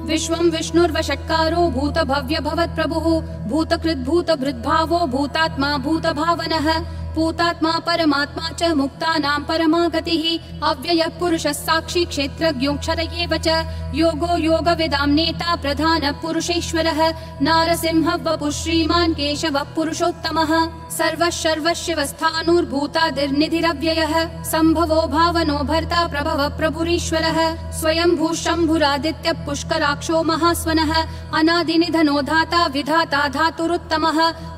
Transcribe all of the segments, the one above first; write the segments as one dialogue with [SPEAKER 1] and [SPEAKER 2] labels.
[SPEAKER 1] विश्वं विष्णुर्वषट्कारो भूतभव्य भवत्प्रभुः भूतकृद्भूतभृद्भावो भूतात्मा भूतभावनः भूतात्मा परमात्मा च मुक्तानां परमा गतिः अव्ययः पुरुषः साक्षी क्षेत्रज्ञोऽक्षर एव च योगो योगविदां नेता प्रधानः पुरुषेश्वरः नारसिंहः वपुः श्रीमान् केशवः पुरुषोत्तमः सर्वः सर्वशिवस्थाणुर्भूतादिर्निधिरव्ययः सम्भवो भावनो भर्ता प्रभवः प्रभुरीश्वरः स्वयंभू शम्भुरादित्यः पुष्कराक्षो महास्वनः अनादिनिधनो धाता विधाता धातुरुत्तमः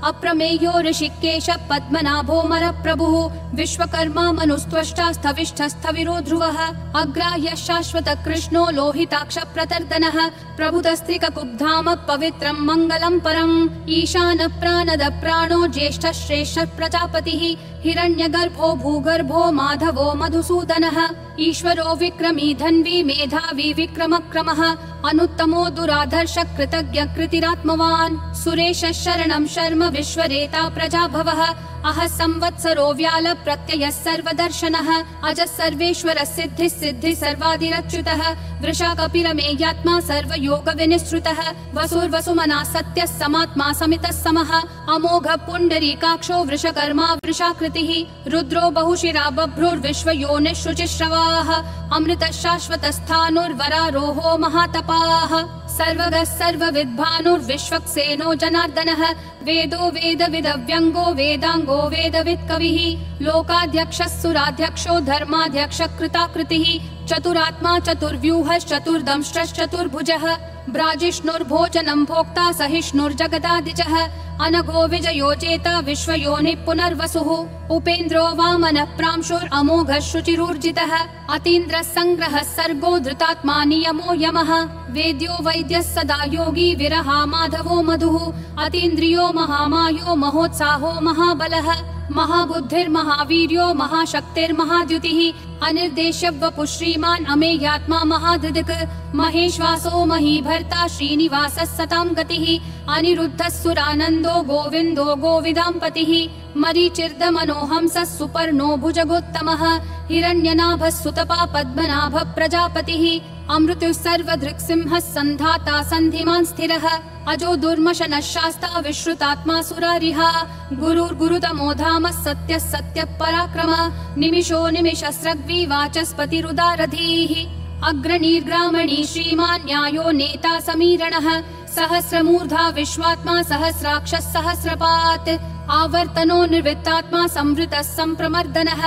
[SPEAKER 1] अप्रमेयो ऋषिकेशः पद्मनाभो प्रभुः विश्वकर्मा मनुस्त्वष्टा स्थविष्ठस्थविरो ध्रुवः अग्राह्यः शाश्वतः कृष्णो लोहिताक्ष प्रतर्दनः प्रभुतस्त्रिककुब्धाम पवित्रं मङ्गलं परम् ईशानः प्राणद प्राणो ज्येष्ठः श्रेष्ठः प्रजापतिः हिरण्यगर्भो भूगर्भो माधवो मधुसूदनः ईश्वरो विक्रमी धन्वी मेधावी विक्रमक्रमः अनुत्तमो दुराधर्ष कृतज्ञ कृतिरात्मवान् सुरेशः शरणं शर्म विश्वरेता प्रजाभवः अह संवत्सरो व्याल प्रत्ययः सर्वदर्शनः अजः सर्वेश्वरः सिद्धिः सिद्धिः सर्वादिरच्युतः वृषा कपिरमेयात्मा सर्वयोग विनिश्रुतः वसुर्वसुमना सत्यः समात्मा समितः समः अमोघ पुण्डरीकाक्षो वृषकर्मा वृषाकृतिः रुद्रो बहुशिरा बभ्रुर्विश्वयोनिः शुचिश्रवाः अमृतः शाश्वतस्थाणुर्वरारोहो महातपाः सर्वगः सर्वविद्भानुर्विश्वक्सेनो जनार्दनः वेदो वेदविदव्यङ्गो वेदाङ्गो वेदवित् कविः लोकाध्यक्षः सुराध्यक्षो धर्माध्यक्षः कृताकृतिः चतुरात्मा चतुर्व्यूहश्चतुर्दंष्ट्रश्चतुर्भुजः ब्राजिष्णुर्भोजनं भोक्ता सहिष्णुर्जगदादिजः अनघो विजयोजेता विश्वयोनिः पुनर्वसुः उपेन्द्रो वामनः प्रांशुरमोघः शुचिरूर्जितः अतीन्द्रः सङ्ग्रहः सर्गो धृतात्मा नियमो यमः वेद्यो वैद्यः सदा योगी विरहा माधवो मधुः अतीन्द्रियो महामायो महोत्साहो महाबलः महाबुद्धिर्महावीर्यो महाशक्तिर्महाद्युतिः अनिर्देश्य वपुः श्रीमान् अमेयात्मा महाधृदिक् महेश्वासो महीभर्ता श्रीनिवासः सतां गतिः अनिरुद्धः सुरानन्दो गोविन्दो गोविदाम्पतिः मरीचिर्दमनोहंसः सुपर्णो भुजगोत्तमः हिरण्यनाभः सुतपा पद्मनाभः प्रजापतिः अमृतुः सर्वधृक्सिंहः सन्धाता सन्धिमान् स्थिरः अजो दुर्मशनः शास्ता विश्रुतात्मा सुरारिः गुरुर्गुरुतमो धामः सत्यः सत्यः पराक्रमः निमिषो निमिषस्रग्वी वाचस्पतिरुदारधीः अग्रणीर्ग्रामणी श्रीमान् न्यायो नेता समीरणः सहस्रमूर्धा विश्वात्मा सहस्राक्षः सहस्रपात् आवर्तनो निर्वृत्तात्मा संवृतः संप्रमर्दनः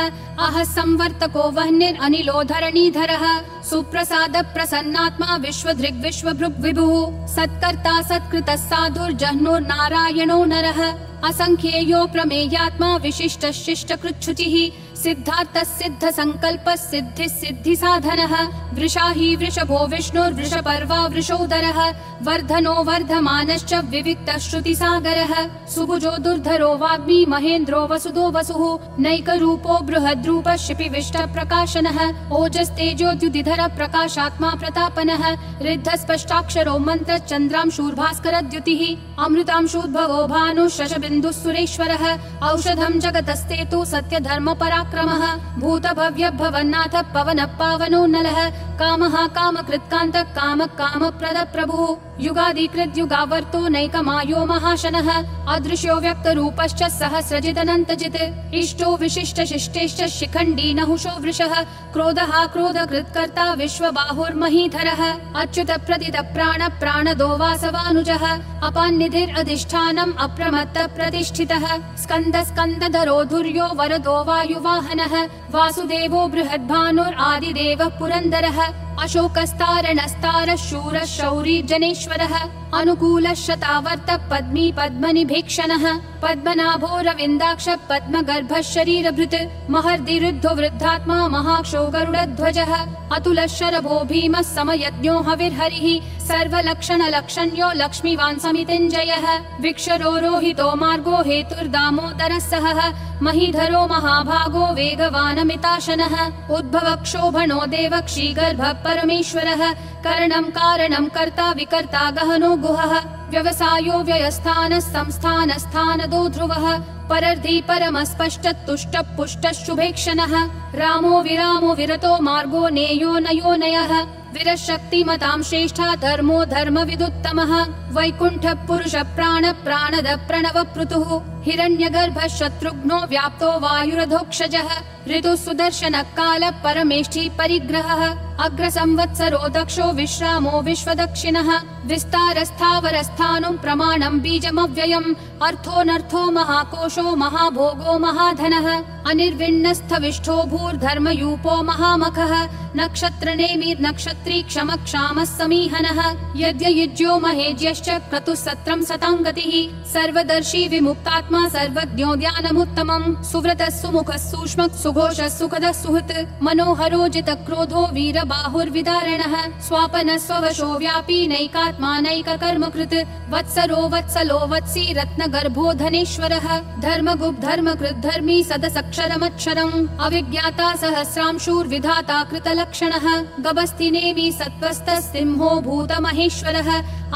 [SPEAKER 1] अह संवर्तको वह्निरनिलो धरणीधरः सुप्रसाद प्रसन्नात्मा विश्वधृग् विश्वभृग् विभुः सत्कर्ता सत्कृतः साधुर्जह्नुर्नारायणो नरः असंख्येयो प्रमेयात्मा विशिष्टः शिष्टकृच्छुचिः सिद्धार्थः सिद्ध संकल्पः सिद्धिः सिद्धि साधनः वृषाही वृषभो विष्णुर्वृषपर्वा वृषोदरः वर्धनो वर्धमानश्च विविक्तः श्रुतिसागरः सुभुजो दुर्धरो वाग्मी महेन्द्रो वसुदो वसुः नैकरूपो बृहद्रूपः शिपिविष्ट प्रकाशनः ओजस्तेजोद्युतिधर प्रकाशात्मा प्रतापनः ऋद्धस्पष्टाक्षरो मन्त्र चन्द्रांशूर्भास्करद्युतिः अमृतांशूद्भवो भानुः शशबिन्दुः सुरेश्वरः औषधं जगतस्तेतु सत्यधर्म पराक्रमः भूतभव्य भवन्नाथ पवनः पावनो नलः कामः कामकृत्कान्तः कामः कामप्रद प्रभुः युगादिकृत् युगावर्तो नैकमायो महाशनः अदृश्यो व्यक्तरूपश्च सहस्रजिदनन्तजित् इष्टो विशिष्ट शिष्टेश्च शिखण्डी नहुषो वृषः क्रोधः क्रोधकृत्कर्ता विश्वबाहुर्महीधरः अच्युत प्रदित प्राण प्राणदो वासवानुजः अपान्निधिरधिष्ठानम् अप्रमत्त प्रतिष्ठितः स्कन्द स्कन्दधरो धुर्यो वरदो वायुवाहनः वासुदेवो बृहद्भानुरादिदेवः पुरन्दरः अशोकस्तारणस्तारः शूरः शौरी जनेश्वरः अनुकूलः शतावर्त पद्मी पद्मनिभीक्षणः पद्मनाभो रविन्दाक्ष पद्मगर्भः शरीरभृत् महर्दिरुद्धो वृद्धात्मा महाक्षो गरुडध्वजः अतुलः शरभो भीमः समयज्ञो हविर्हरिः सर्वलक्षणलक्षण्यो लक्ष्मीवान् समितिञ्जयः विक्षरो रोहितो मार्गो हेतुर्दामोदरः सहः महीधरो महाभागो वेगवानमिताशनः उद्भव क्षोभणो देवक्षीगर्भः परमेश्वरः करणं कारणं कर्ता विकर्ता गहनो गुहः व्यवसायो व्ययस्थानः संस्थानस्थानदो ध्रुवः परर्धि परमस्पष्टतुष्ट पुष्ट शुभेक्षणः रामो विरामो विरतो मार्गो नेयो नयो नयः विरशक्तिमतां श्रेष्ठा धर्मो धर्म विदुत्तमः वैकुण्ठ पुरुष प्राण प्राणद प्रणव पृथुः हिरण्यगर्भ शत्रुघ्नो व्याप्तो वायुरधोक्षजः ऋतु सुदर्शन काल परमेष्ठि परिग्रहः अग्र संवत्सरो दक्षो विश्रामो विश्वदक्षिणः विस्तारस्थावरस्थानुं प्रमाणं बीजमव्ययम् अर्थोऽनर्थो महाकोशो महाभोगो महाधनः अनिर्विण्णस्थविष्ठो भूर्धर्मयूपो महामखः नक्षत्रनेमिर्नक्षत्री क्षमक्षामः समीहनः यद्ययुज्यो महेज्यश्च क्रतुः सत्रं सताङ्गतिः सर्वदर्शी विमुक्तात्मा सर्वज्ञो ज्ञानमुत्तमम् सुव्रतः सुमुखः सूक्ष्मः सुघोषः सुखदः सुहृत् मनोहरो जितक्रोधो वीरबाहुर्विदारणः स्वापनः स्ववशो व्यापी नैकात्मा नैककर्मकृत् वत्सरो वत्सलो वत्सी रत्नगर्भो धनेश्वरः धर्मगुप् धर्मकृत् धर्मी सदसक्षरमक्षरम् अविज्ञाता सहस्रांशूर्विधाता कृतलक्षणः गभस्तिनेमि सत्त्वस्थः सिंहो भूतमहेश्वरः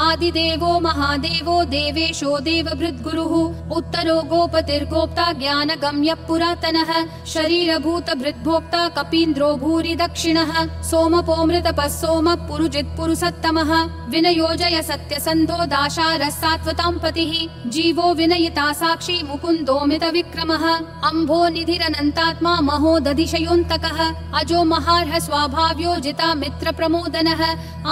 [SPEAKER 1] आदिदेवो महादेवो देवेशो देवभृद्गुरुः उत्तरो गोपतिर्गोप्ता ज्ञानगम्यः पुरातनः शरीरभूतभृद्भोक्ता कपीन्द्रो भूरि दक्षिणः सोमपोऽमृतपः सोमः पुरुजित् पुरुषोत्तमः विनयोजय सत्यसन्धो दाशारः सात्वतां पतिः जीवो विनयिता साक्षी मुकुन्दोमित विक्रमः अम्भो निधिरनन्तात्मा महोदधिशयोऽन्तकः अजो महार्ह स्वाभाव्यो जिता मित्र प्रमोदनः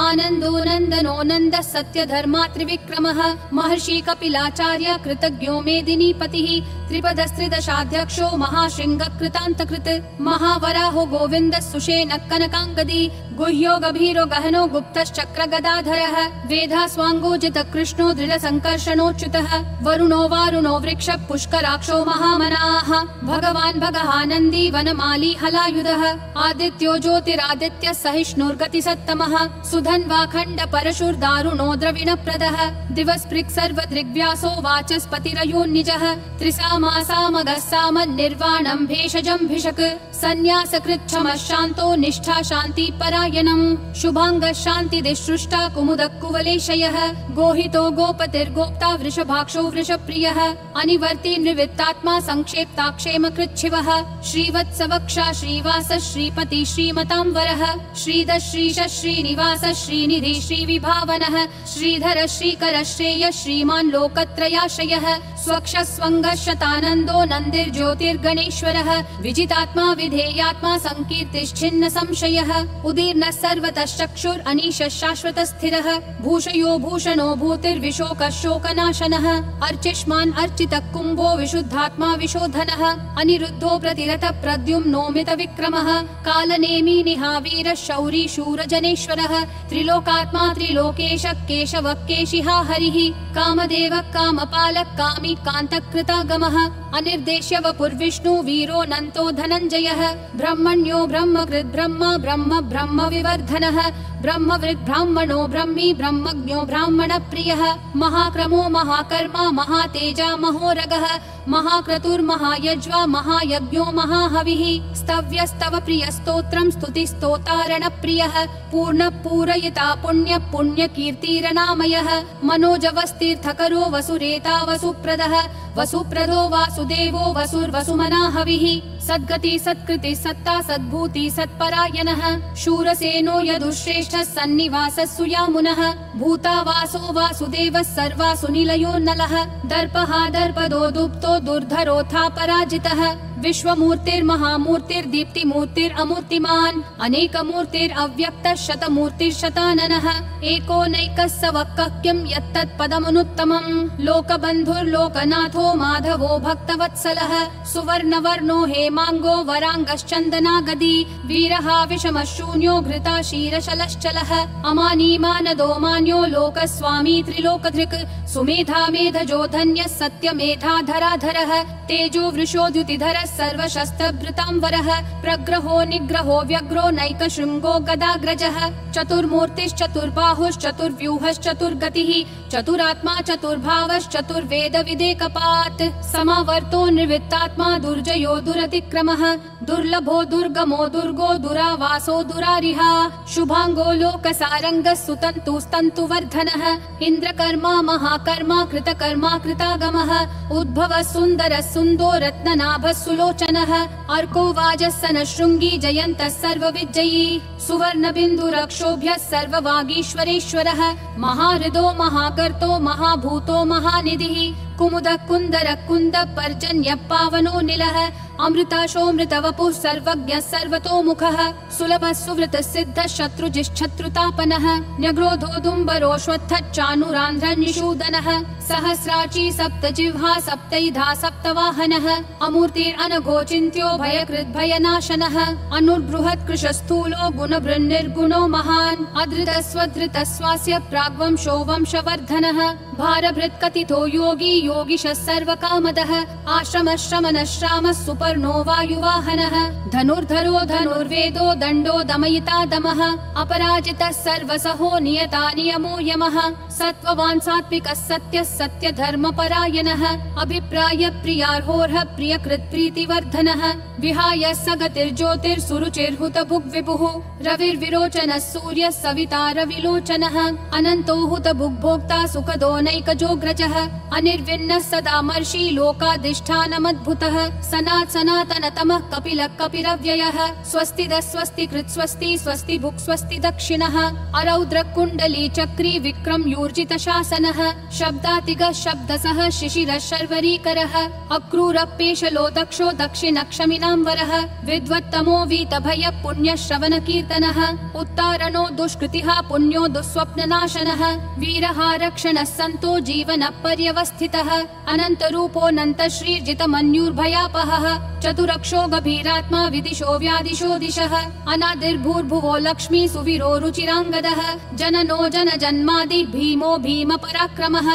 [SPEAKER 1] आनन्दो नन्दनो नन्दः सत्यधर्मा त्रिविक्रमः महर्षि कपिलाचार्य कृतज्ञो मेदिनीपतिः त्रिपदस्त्रिदशाध्यक्षो महाशृङ्ग कृतान्तकृत् महावराहो गोविन्दः सुषेण कनकाङ्गदी गुह्यो गभीरो गहनो गुप्तश्चक्र गदाधरः वेधा स्वाङ्गोजित कृष्णो दृढ संकर्षणोच्युतः वरुणो वारुणो वृक्ष पुष्कराक्षो महामनाः भगवान् भगहानन्दी वनमाली हलायुधः आदित्यो ज्योतिरादित्य सहिष्णुर्गति सत्तमः सुधन्वाखण्ड परशुर्दारुणो द्रविणप्रदः दिवस्पृक् सर्वदृग्व्यासो वाचस्पतिरयोन्निजः त्रिसामासामगः सामन्निर्वाणं भेषजं भिषक् सन्न्यासकृच्छमः शान्तो निष्ठा शान्ति परायणम् शुभाङ्गः शान्तिदिसृष्टा कुमुदः कुवलेशयः गोहितो गोपतिर्गोप्ता वृषभाक्षो वृषप्रियः अनिवर्ति निवृत्तात्मा संक्षेप्ताक्षेम कृच्छिवः श्रीवत्सवक्षा श्रीवास श्रीपति श्रीमतां वरः श्रीध श्रीश श्रीनिवास श्रीनिधि श्रीविभावनः श्रीधर श्रीकर श्रेय श्रीमान् लोकत्रयाश्रयः स्वक्ष स्वङ्गः शतानन्दो नन्दिर्ज्योतिर्गणेश्वरः विजितात्मा विधेयात्मा संकीर्तिश्छिन्न संशयः उदीर्णः सर्वतः चक्षुर् अनीशः शाश्वतः स्थिरः भूषयो भूषणो भूतिर्विशोकः शोकनाशनः अर्चिष्मान् अर्चितः कुम्भो विशुद्धात्मा विशोधनः अनिरुद्धो प्रतिरतः प्रद्युम्नोमित विक्रमः कालनेमी निहावीरः शौरी शूरजनेश्वरः त्रिलोकात्मा त्रिलोकेश केशवः केशिहा हरिः कामदेवः कामपालः कामी कान्तकृतागमः अनिर्देश्य वपुर्विष्णु वीरो नन्तो धनञ्जयः ब्रह्मण्यो ब्रह्मकृद् ब्रह्म ब्रह्म ब्रह्म विवर्धनः ब्रह्मवृद् ब्राह्मणो ब्रह्मी ब्रह्मज्ञो ब्राह्मण प्रियः महाक्रमो महाकर्मा महातेजा महोरगः महाक्रतुर्महायज्वा महायज्ञो महाहविः स्तव्यस्तव प्रियस्तोत्रं स्तुतिस्तोतारण प्रियः पूर्ण पूरयिता पुण्य पुण्य कीर्तिरनामयः मनोजवस्तीर्थकरो वसुरेता वसुप्रदः वसुप्रदो वासुदेवो वसुर्वसुमना हविः सद्गति सत्कृति सत्ता सद्भूति सत्परायणः शूरसेनो यदुश्रेष्ठः सन्निवासः सुयामुनः भूतावासो वासुदेवः सर्वासु निलयो नलः दर्पः दर्पदो दुप्तो दुर्धरोऽथा पराजितः विश्वमूर्तिर्महामूर्तिर्दीप्तिमूर्तिरमूर्तिमान् अनेकमूर्तिरव्यक्तः शतमूर्तिर्शताननः एकोनैकः स वक्कः किं यत्तत्पदमनुत्तमम् लोकबन्धुर्लोकनाथो माधवो भक्तवत्सलः सुवर्णवर्णो हेमाङ्गो वराङ्गश्चन्दनागदी वीरः विषमः शून्यो घृता क्षीरशलश्चलः अमानी मानदो मान्यो लोकस्वामी त्रिलोकधृक् सुमेधा मेधजो धन्यः सत्यमेधाधराधरः तेजो वृषोद्युतिधरः सर्वशस्त्रभृतांवरः प्रग्रहो निग्रहो व्यग्रो नैकशृङ्गो गदाग्रजः चतुर्मूर्तिश्चतुर्बाहुश्चतुर्व्यूहश्चतुर्गतिः चतुरात्मा चतुर्भावश्चतुर्वेदविदेकपात् समावर्तो निर्वृत्तात्मा दुर्जयो दुरतिक्रमः दुर्लभो दुर्गमो दुर्गो दुरावासो दुरारिहा शुभांगो लोकसारङ्गः सुतन्तुस्तन्तुवर्धनः इन्द्रकर्मा महाकर्मा कृतकर्मा कृतागमः उद्भवः सुन्दरः सुन्दो रत्ननाभः सुलोचनः अर्को वाजस्सनः शृङ्गी जयन्तः सर्वविजयी सुवर्णबिन्दुरक्षोभ्यः सर्ववागीश्वरेश्वरः महाहृदो महाकर्तो महाभूतो महानिधिः कुमुदः कुन्दरः कुन्दः पर्जन्यः पावनो निलः अमृताशोऽमृतवपुः सर्वज्ञः सर्वतोमुखः सुलभः सुवृतः सिद्धः शत्रुजिश्शत्रुतापनः न्यग्रोधोदुम्बरोऽश्वत्थः चानुरान्ध्रः निषूदनः सहस्राची सप्तजिह्वा सप्तैधा सप्तवाहनः अमूर्तिरनघोचिन्त्यो भयकृद्भयनाशनः अनुर्बृहत् कृशस्थूलो गुणभृन्निर्गुणो महान् अधृतस्वधृतः स्वास्य प्राग्वंशो वंशवर्धनः भारभृत्कथितो योगी योगिशः सर्वकामदः आश्रमः श्रमणः श्रामः सुपर्णो वायुवाहनः धनुर्धरो धनुर्वेदो दण्डो दमयिता दमः अपराजितः सर्वसहो नियता नियमो यमः सत्त्ववान् सात्विकः सत्यः सत्यधर्मपरायणः अभिप्राय प्रियार्होर्ह प्रियकृत् प्रीतिवर्धनः विहाय सगतिर्ज्योतिर्सुरुचिर्हुतभुग्विभुः रविर्विरोचनः सूर्यः सविता रविलोचनः अनन्तो हुतभुग्भोक्ता सुखदो नैकजोग्रजः अनिर्विन्नः सदा मर्षि लोकाधिष्ठानमद्भुतः सनातनतमः कपिलः कपिरव्ययः स्वस्तिदः स्वस्तिकृत् स्वस्ति स्वस्ति भुक् स्वस्ति दक्षिणः अरौद्रः कुण्डली चक्री विक्रम यूर्जित शासनः शब्दातिगः शब्दसः शिशिरः शर्वरीकरः अक्रूरः पेशलो दक्षो दक्षिणक्षमिनाम्बरः विद्वत्तमो वीतभयः पुण्यश्रवण कीर्तनः उत्तारणो दुष्कृतिः पुण्यो दुःस्वप्ननाशनः वीरः रक्षणः सन्तो जीवनः पर्यवस्थितः अनन्तरूपोऽनन्त श्रीर्जितमन्युर्भयापहः चतुरक्षो गभीरात्मा विदिशो व्यादिशो दिशः अनादिर्भूर्भुवो लक्ष्मी सुवीरो रुचिराङ्गदः जननो जनजन्मादि भीमो भीम पराक्रमः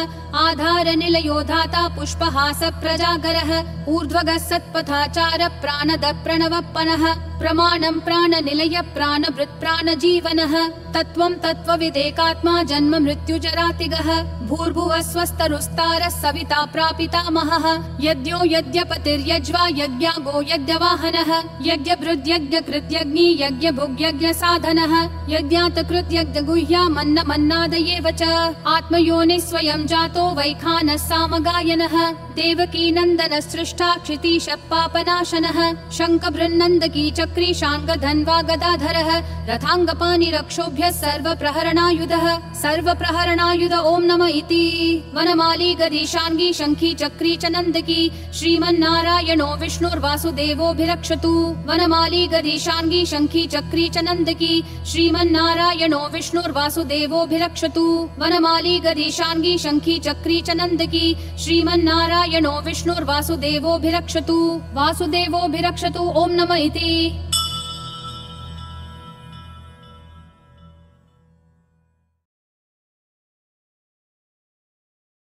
[SPEAKER 1] आधार निलयो धाता पुष्पहास प्रजागरः ऊर्ध्वगः सत्पथाचार प्राणद प्रणवप्पनः प्रमाणं प्राणनिलय प्राणभृत् प्राणजीवनः तत्त्वं तत्त्वविदेकात्मा जन्म मृत्युजरातिगः भूर्भुवः स्वस्तरुस्तारः सविता प्रापितामहः यज्ञो यज्ञपतिर्यज्वा यज्ञागो यज्ञवाहनः यज्ञभृद्यज्ञकृत्यग्नि यज्ञभुग्यज्ञसाधनः यज्ञातकृत्यज्ञगुह्यामन्नमन्नादयेव च आत्मयोनिः स्वयं जातो वैखानः सामगायनः देवकी नन्दनः सृष्टा क्षितीशः पापनाशनः शङ्खभृन्नन्दकी चक्री शाङ्गधन्वा गदाधरः रथाङ्गपाणिरक्षोभ्यः सर्वप्रहरणायुधः सर्वप्रहरणायुध ॐ नमः इति वनमाली गदीशाङ्गी शङ्खी चक्री च नन्दकी श्रीमन्नारायणो विष्णुर्वासुदेवोऽभिरक्षतु वनमाली गदीशाङ्गी शङ्खी चक्री च नन्दकी श्रीमन्नारायणो विष्णुर्वासुदेवोऽभिरक्षतु वनमाली गदीशाङ्गी शङ्खी चक्री च नन्दकी श्रीमन्नारायणो विष्णुर्वासुदेवोऽभिरक्षतु वासुदेवोऽभिरक्षतु ॐ नमः इति।